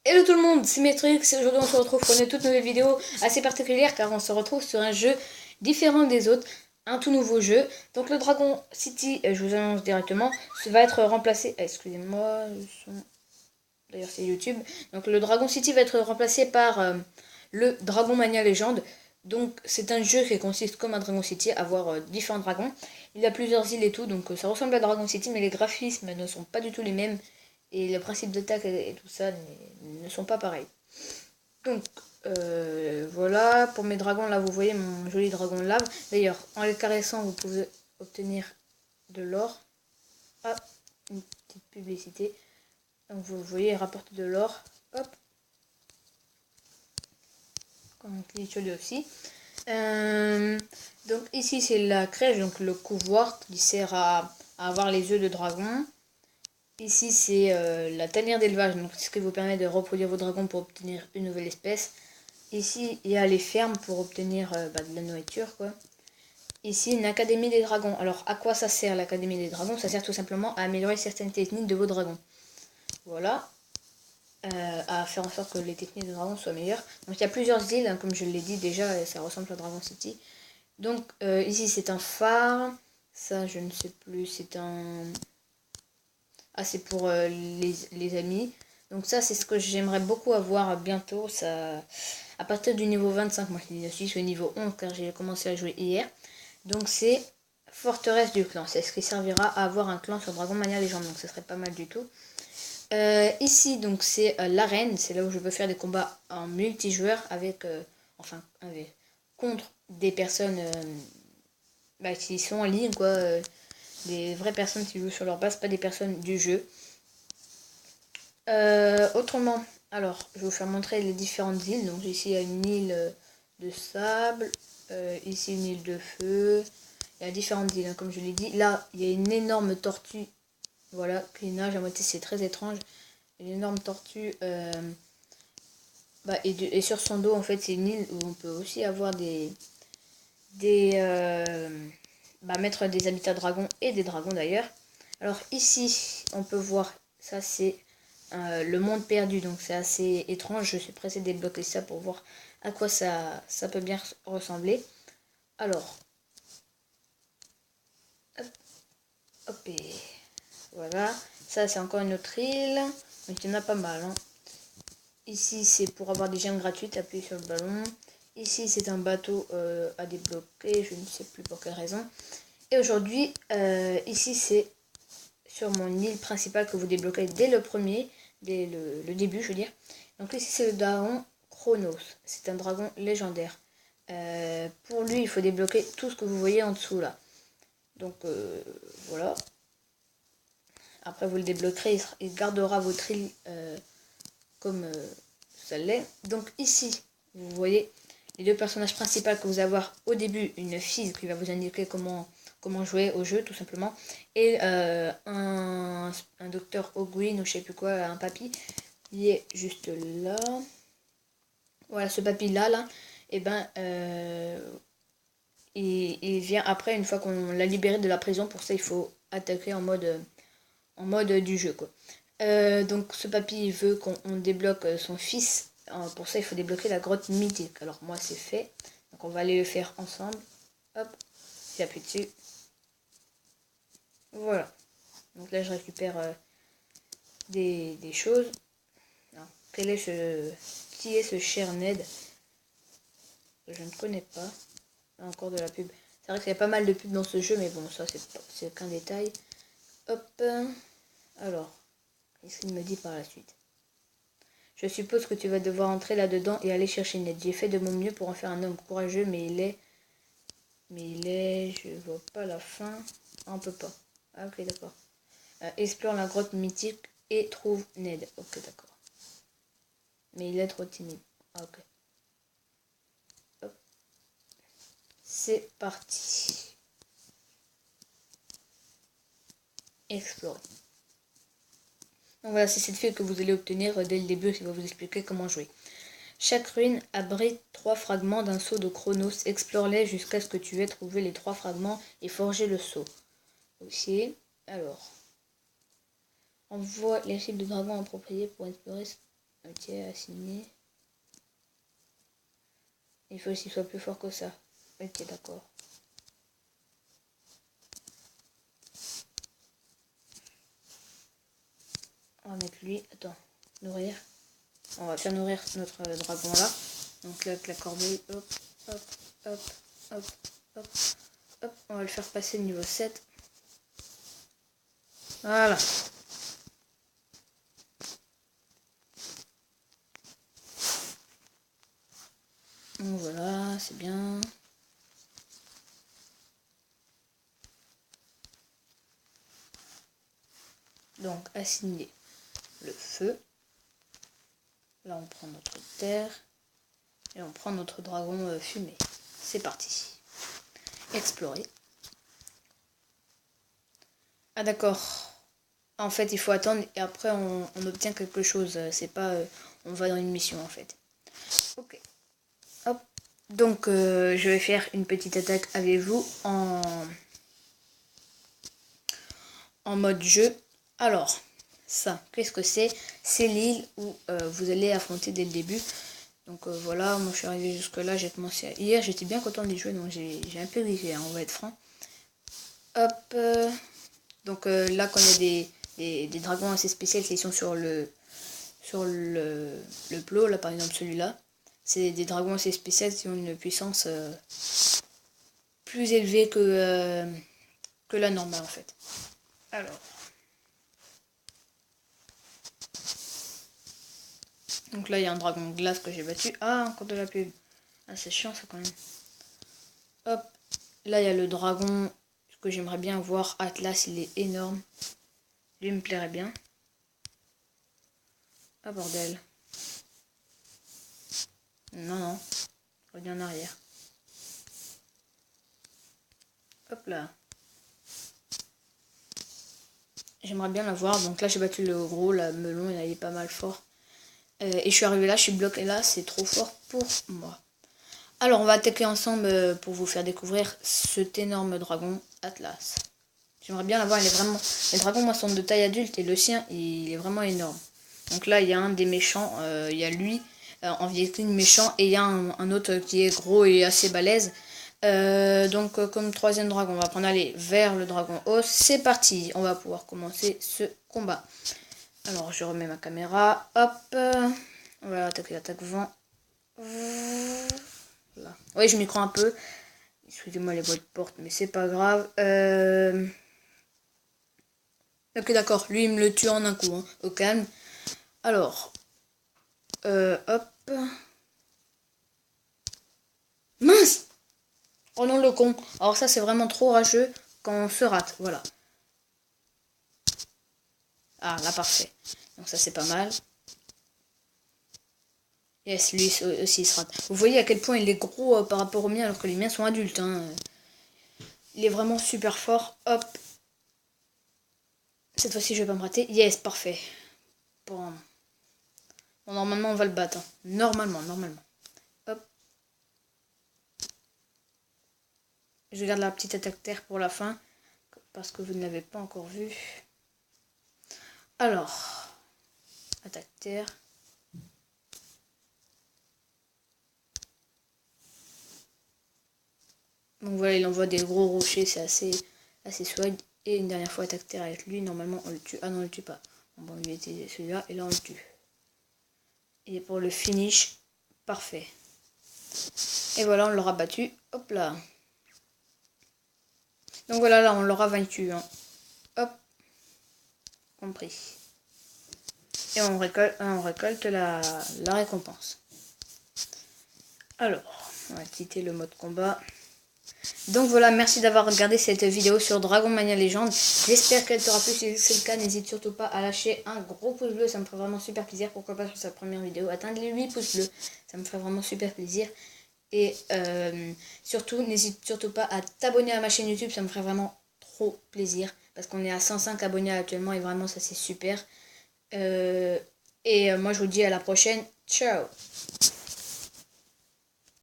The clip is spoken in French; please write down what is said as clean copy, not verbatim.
Hello tout le monde, c'est Matrix et aujourd'hui on se retrouve pour une toute nouvelle vidéo assez particulière car on se retrouve sur un jeu différent des autres, un tout nouveau jeu. Donc le Dragon City, je vous annonce directement, va être remplacé, excusez-moi, d'ailleurs c'est YouTube. Donc le Dragon City va être remplacé par le Dragon Mania Légende. Donc c'est un jeu qui consiste comme un Dragon City, à avoir différents dragons. Il a plusieurs îles et tout, donc ça ressemble à Dragon City mais les graphismes ne sont pas du tout les mêmes. Et le principe d'attaque et tout ça ne sont pas pareils. Donc voilà, pour mes dragons là, vous voyez mon joli dragon de lave. D'ailleurs, en les caressant, vous pouvez obtenir de l'or. Ah, une petite publicité. Donc vous voyez, il rapporte de l'or. Hop, quand on clique sur lui aussi. Donc ici c'est la crèche, donc le couvoir qui sert à avoir les œufs de dragon. Ici c'est la tanière d'élevage, donc ce qui vous permet de reproduire vos dragons pour obtenir une nouvelle espèce. Ici il y a les fermes pour obtenir de la nourriture quoi. Ici une académie des dragons. Alors à quoi ça sert l'académie des dragons? Ça sert tout simplement à améliorer certaines techniques de vos dragons. Voilà. À faire en sorte que les techniques de dragons soient meilleures. Donc il y a plusieurs îles, hein, comme je l'ai dit déjà, ça ressemble à Dragon City. Donc ici c'est un phare, ça je ne sais plus, c'est un... Ah c'est pour les amis. Donc ça c'est ce que j'aimerais beaucoup avoir bientôt, ça... à partir du niveau 25, moi je suis au niveau 11 car j'ai commencé à jouer hier. Donc c'est forteresse du clan, c'est ce qui servira à avoir un clan sur Dragon Mania Légende, donc ce serait pas mal du tout. Ici donc c'est l'arène, c'est là où je peux faire des combats en multijoueur avec, contre des personnes qui sont en ligne quoi, des vraies personnes qui jouent sur leur base, pas des personnes du jeu. Autrement, alors je vais vous faire montrer les différentes îles. Donc ici il y a une île de sable, ici une île de feu, il y a différentes îles hein, comme je l'ai dit. Là il y a une énorme tortue, voilà, qui nage à moitié, c'est très étrange. Une énorme tortue et sur son dos en fait c'est une île où on peut aussi avoir mettre des habitats dragons et des dragons d'ailleurs. Alors ici on peut voir, ça c'est le monde perdu, donc c'est assez étrange, je suis pressée de débloquer ça pour voir à quoi ça peut bien ressembler. Alors hop, hop et voilà, ça c'est encore une autre île, donc il y en a pas mal hein. Ici, c'est pour avoir des gemmes gratuites, appuyez sur le ballon. Ici, c'est un bateau à débloquer, je ne sais plus pour quelle raison. Et aujourd'hui, ici, c'est sur mon île principale que vous débloquez dès le début, je veux dire. Donc ici, c'est le dragon Chronos. C'est un dragon légendaire. Pour lui, il faut débloquer tout ce que vous voyez en dessous, là. Donc, voilà. Après, vous le débloquerez, il gardera votre île comme ça l'est. Donc ici, vous voyez les deux personnages principaux que vous allez avoir au début, une fille qui va vous indiquer comment jouer au jeu tout simplement, et un docteur Ogwin ou je sais plus quoi, un papy qui est juste là. Voilà, ce papy là, et il vient après une fois qu'on l'a libéré de la prison. Pour ça il faut attaquer en mode du jeu quoi. Donc ce papy veut qu'on débloque son fils. Pour ça il faut débloquer la grotte mythique. Alors moi c'est fait. Donc on va aller le faire ensemble. Hop, j'appuie dessus. Voilà. Donc là je récupère des choses. Alors, qui est ce cher Ned? Je ne connais pas. Là, encore de la pub. C'est vrai qu'il y a pas mal de pubs dans ce jeu, mais bon ça c'est qu'un détail. Hop. Alors, qu'est-ce qu'il me dit par la suite? Je suppose que tu vas devoir entrer là-dedans et aller chercher Ned. J'ai fait de mon mieux pour en faire un homme courageux, mais je vois pas la fin. Ah, on peut pas. Ah, ok, d'accord. Explore la grotte mythique et trouve Ned. Ok, d'accord. Mais il est trop timide. Ah, ok. Hop. C'est parti. Explorer. Donc voilà, c'est cette fille que vous allez obtenir dès le début qui va vous expliquer comment jouer. Chaque ruine abrite 3 fragments d'un sceau de Chronos. Explore-les jusqu'à ce que tu aies trouvé les 3 fragments et forger le sceau. Ok, alors. Envoie les cibles de dragon appropriées pour explorer Ok, assigné. Il faut qu'il soit plus fort que ça. Ok, d'accord. On va mettre lui. Attends, nourrir. On va faire nourrir notre dragon là. Donc là, avec la corbeille, hop, hop, hop, hop, hop, hop. On va le faire passer le niveau 7. Voilà. Donc voilà, c'est bien. Donc, assigner le feu. Là, on prend notre terre. Et on prend notre dragon fumé. C'est parti. Explorer. Ah d'accord. En fait, il faut attendre et après on obtient quelque chose. C'est pas on va dans une mission en fait. Ok. Hop. Donc je vais faire une petite attaque avec vous en mode jeu. Alors, ça, qu'est-ce que c'est? C'est l'île où vous allez affronter dès le début. Donc voilà, moi je suis arrivé jusque là, j'ai commencé hier, j'étais bien content d'y jouer, donc j'ai un peu risqué, hein, on va être franc. Hop. Donc là, quand il y a des dragons assez spéciaux, ils sont sur le plot, là par exemple celui-là. C'est des dragons assez spéciaux qui ont une puissance plus élevée que la normale en fait. Alors. Donc là, il y a un dragon de glace que j'ai battu. Ah, encore de la pub. Ah, c'est chiant ça quand même. Hop. Là, il y a le dragon que j'aimerais bien voir. Atlas, il est énorme. Lui me plairait bien. Ah, bordel. Non, non. Reviens en arrière. Hop là. J'aimerais bien la voir. Donc là, j'ai battu le gros, la melon. Il est pas mal fort. Et je suis arrivé là, je suis bloqué là. C'est trop fort pour moi. Alors, on va attaquer ensemble pour vous faire découvrir cet énorme dragon, Atlas. J'aimerais bien l'avoir, il est vraiment... Les dragons, moi, sont de taille adulte et le sien, il est vraiment énorme. Donc là, il y a un des méchants, il y a lui, en viking méchant, et il y a un autre qui est gros et assez balèze. Donc, comme troisième dragon, on va prendre aller vers le dragon os. C'est parti, on va pouvoir commencer ce combat. Alors, je remets ma caméra, hop. On va attaquer l'attaque vent. Là. Oui, je m'y crois un peu. Excusez-moi les bruits de porte, mais c'est pas grave. Ok, d'accord. Lui, il me le tue en un coup. Hein. Au calme. Alors. Hop. Mince! Oh non, le con. Alors ça, c'est vraiment trop rageux quand on se rate. Voilà. Ah, là, parfait. Donc ça, c'est pas mal. Yes, lui aussi, il se rate. Vous voyez à quel point il est gros par rapport aux miens, alors que les miens sont adultes. Hein. Il est vraiment super fort. Hop. Cette fois-ci, je vais pas me rater. Yes, parfait. Bon, normalement, on va le battre. Hein. Normalement. Hop. Je garde la petite attaque terre pour la fin. Parce que vous ne l'avez pas encore vu. Alors. Attaque terre. Donc voilà, il envoie des gros rochers. C'est assez swag. Et une dernière fois, attaque terre avec lui. Normalement, on le tue. Ah non, on le tue pas. Bon, il était celui-là. Et là, on le tue. Et pour le finish, parfait. Et voilà, on l'aura battu. Hop là. Donc voilà, là, on l'aura vaincu. Hein. Hop. Compris. Et on récolte la récompense. Alors, on va quitter le mode combat. Donc voilà, merci d'avoir regardé cette vidéo sur Dragon Mania Legend. J'espère qu'elle t'aura plu. Si c'est le cas, n'hésite surtout pas à lâcher un gros pouce bleu. Ça me ferait vraiment super plaisir. Pourquoi pas sur sa première vidéo. Atteindre les 8 pouces bleus. Ça me ferait vraiment super plaisir. Et surtout, n'hésite surtout pas à t'abonner à ma chaîne YouTube. Ça me ferait vraiment trop plaisir. Parce qu'on est à 105 abonnés actuellement. Et vraiment, ça c'est super. Et moi, je vous dis à la prochaine. Ciao!